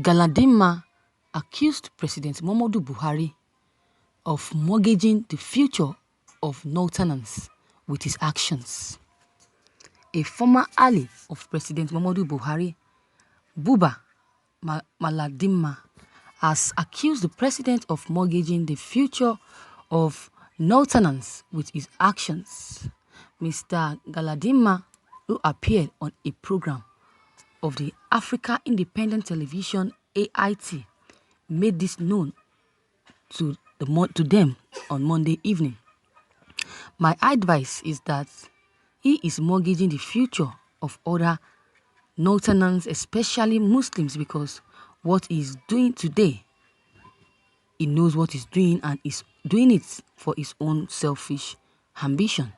Galadima accused President Muhammadu Buhari of mortgaging the future of Northerners with his actions. A former ally of President Muhammadu Buhari, Buba Maladima, has accused the president of mortgaging the future of Northerners with his actions. Mr. Galadima, who appeared on a program of the Africa Independent Television AIT, made this known to them on Monday evening. My advice is that he is mortgaging the future of other Northerners, especially Muslims, because what he's doing today, he knows what he's doing and is doing it for his own selfish ambition,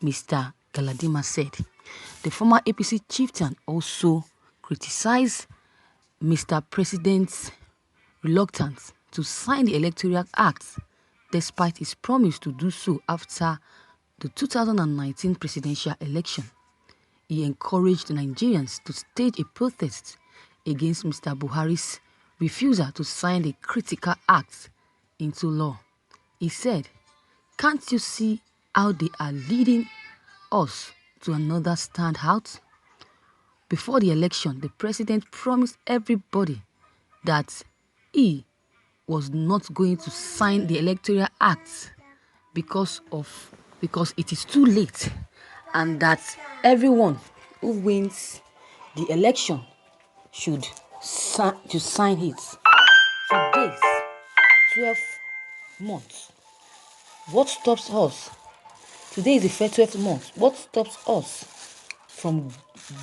Mr. Galadima said. The former APC chieftain also criticized Mr. President's reluctance to sign the Electoral Act despite his promise to do so after the 2019 presidential election. He encouraged Nigerians to stage a protest against Mr. Buhari's refusal to sign the critical act into law. He said, "Can't you see how they are leading us to another standout?" Before the election, the president promised everybody that he was not going to sign the Electoral Act because it is too late, and that everyone who wins the election should sign it. Today's 12th month. What stops us? Today is the 12th month. What stops us from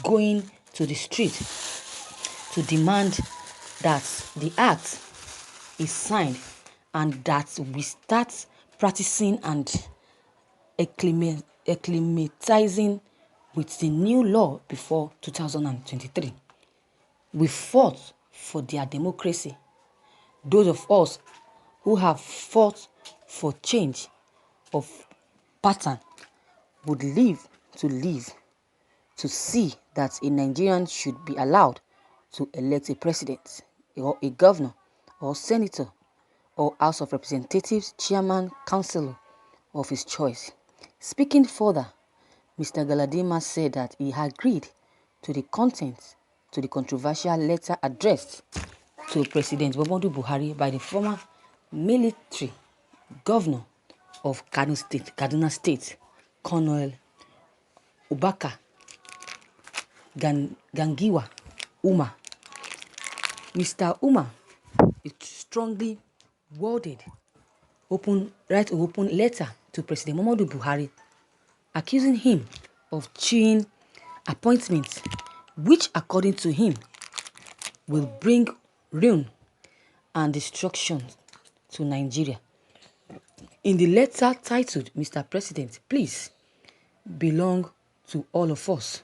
going to the street to demand that the act is signed and that we start practicing and acclimatizing with the new law before 2023. We fought for their democracy. Those of us who have fought for change of pattern would live to see that a Nigerian should be allowed to elect a president or a governor or senator or House of Representatives, chairman, councillor of his choice. Speaking further, Mr. Galadima said that he agreed to the content to the controversial letter addressed to President Muhammadu Buhari by the former military governor of Kaduna State, Colonel Ubaka Gangiwa Umar. Mr. Umar strongly worded open letter to President Muhammadu Buhari, accusing him of chewing appointments, which, according to him, will bring ruin and destruction to Nigeria. In the letter titled, "Mr. President, please belong to all of us,"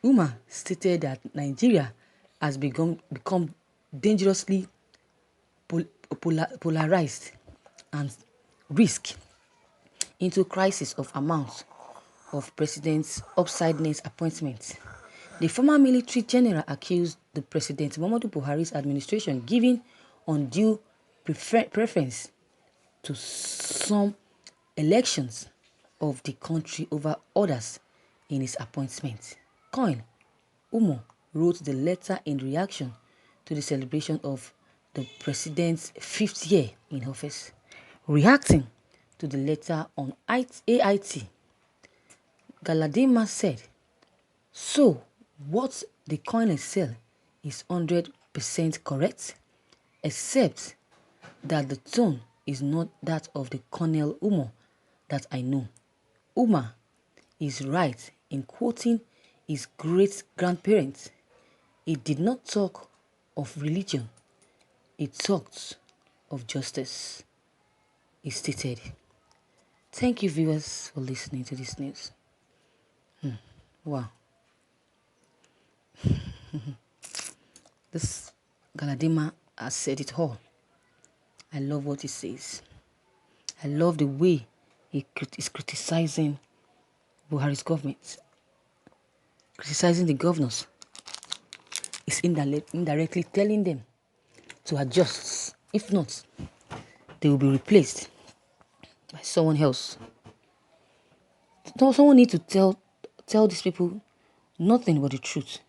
Umar stated that Nigeria has become dangerously polarized and risk into crisis of amounts of president's upside-down appointments. The former military general accused the President Muhammadu Buhari's administration giving undue preference to some elections of the country over others in his appointment. Coin Umo wrote the letter in reaction to the celebration of the president's 5th year in office. Reacting to the letter on AIT, Galadima said, "So what the colonel said is 100% correct, except that the tone is not that of the Colonel Umar that I know. Umar is right in quoting his great-grandparents. He did not talk of religion, he talked of justice," he stated. Thank you, viewers, for listening to this news. Wow. This Galadima has said it all. I love what he says. I love the way he is criticizing Buhari's government, criticizing the governors. It's indirectly telling them to adjust. If not, they will be replaced by someone else. So someone needs to tell these people nothing but the truth.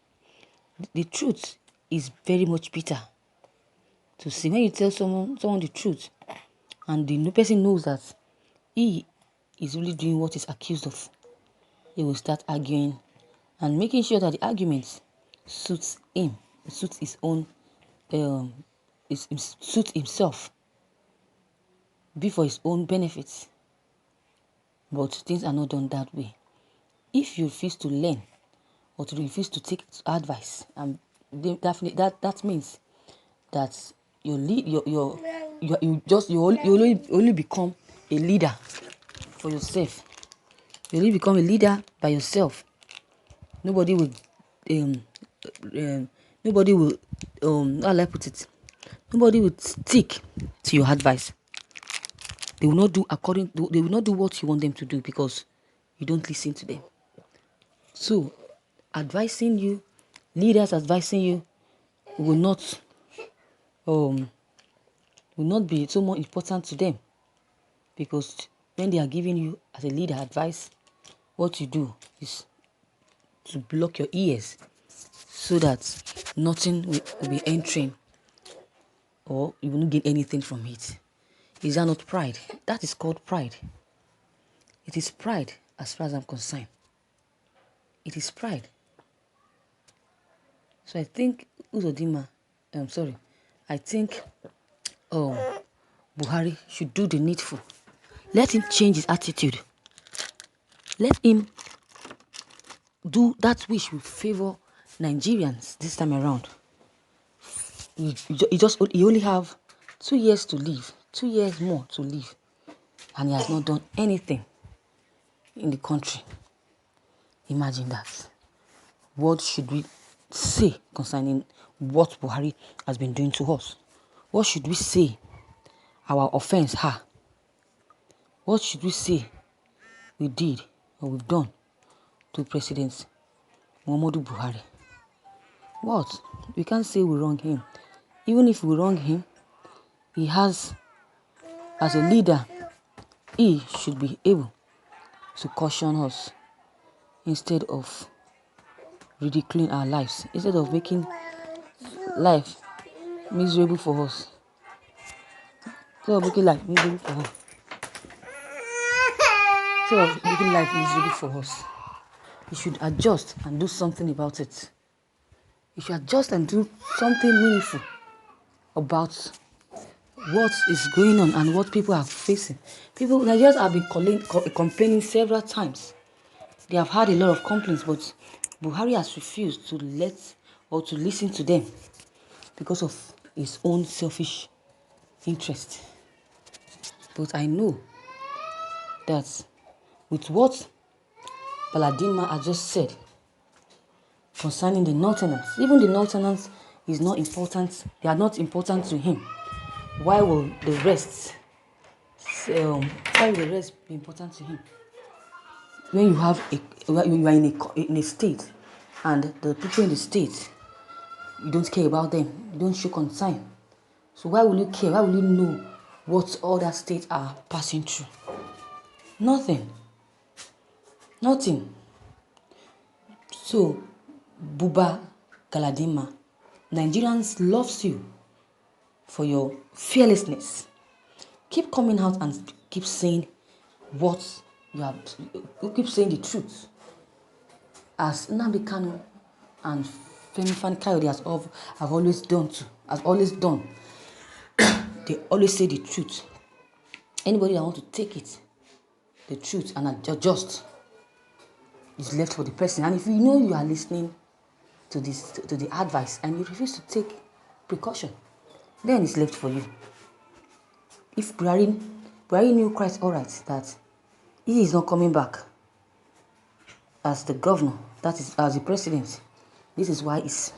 The truth is very much bitter to see. When you tell someone the truth, and the person knows that he is really doing what he's accused of, he will start arguing and making sure that the argument suits him, suits his own, suits himself, be for his own benefits. But things are not done that way. If you refuse to learn or to refuse to take advice, that means that you only become a leader for yourself. You only become a leader by yourself. Nobody will how will I put it? Nobody will stick to your advice. They will not do what you want them to do because you don't listen to them. So, advising you, leaders advising you will not be so more important to them, because when they are giving you as a leader advice, what you do is to block your ears so that nothing will be entering, or you won't gain anything from it. Is that not pride? That is called pride. It is pride as far as I'm concerned. It is pride. So I think I think Buhari should do the needful. Let him change his attitude. Let him do that which will favor Nigerians this time around. He only have 2 years to live, 2 years more to live, and he has not done anything in the country. Imagine that. What should we say concerning what Buhari has been doing to us? What should we say our offense are? What should we say we did or we've done to President Muhammadu Buhari? What? We can't say we wrong him. Even if we wrong him, he has, as a leader, he should be able to caution us instead of ridiculing our lives, instead of making life miserable for us. Instead of making life miserable for us. Instead of making life miserable for us, he should adjust and do something about it. He should adjust and do something meaningful about what is going on and what people are facing. Nigerians have been complaining several times. They have had a lot of complaints, but Buhari has refused to listen to them because of his own selfish interest. But I know that with what Baladima has just said concerning the Northerners, even the Northerners is not important. They are not important to him. Why will the rest be important to him? When you are in a state, and the people in the state, you don't care about them, you don't show concern. So why will you care? Why will you know what other states are passing through? Nothing. So, Buba Galadima, Nigerians loves you for your fearlessness. Keep coming out and keep saying what you have. Keep saying the truth. As Nnamdi Kanu and Femi Fani-Kayode have always done. They always say the truth. Anybody that wants to take it, the truth, and adjust, is left for the person. And if you know you are listening to the advice and you refuse to take precaution, then it's left for you. If Buhari knew quite alright that he is not coming back as the governor, that is, as the president, this is why he's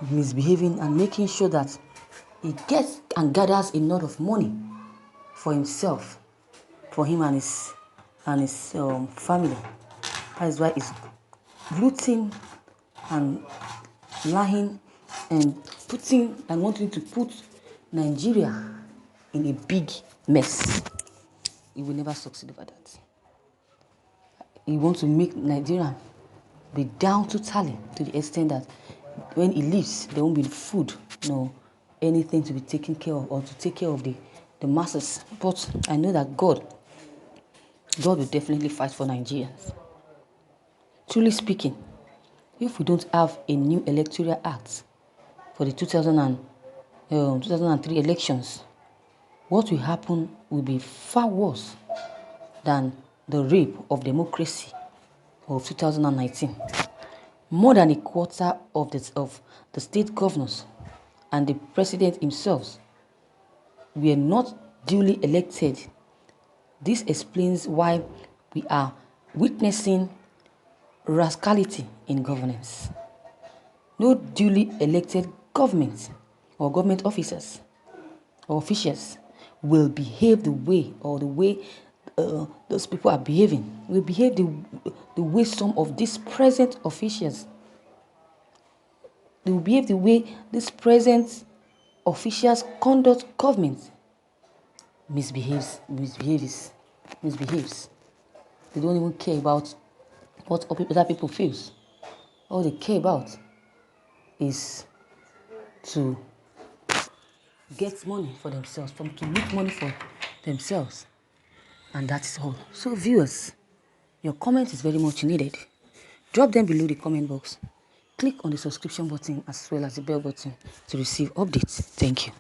misbehaving and making sure that he gets and gathers enough of money for himself, for him and his family. That is why he's looting and lying and wanting to put Nigeria in a big mess. He will never succeed over that. He wants to make Nigeria be down totally to the extent that when he leaves, there won't be food, no anything to be taken care of or to take care of the masses. But I know that God will definitely fight for Nigerians. Truly speaking, if we don't have a new electoral act for the 2003 elections, what will happen will be far worse than the rape of democracy of 2019. More than a quarter of the state governors and the president himself were not duly elected. This explains why we are witnessing rascality in governance. No duly elected government or government officers or officials will behave the way those people are behaving, will behave the way some of these present officials, they will behave the way these present officials conduct government misbehaves. They don't even care about what other people feel. All they care about is to get money for themselves, to make money for themselves. And that is all. So viewers, your comment is very much needed. Drop them below the comment box. Click on the subscription button as well as the bell button to receive updates. Thank you.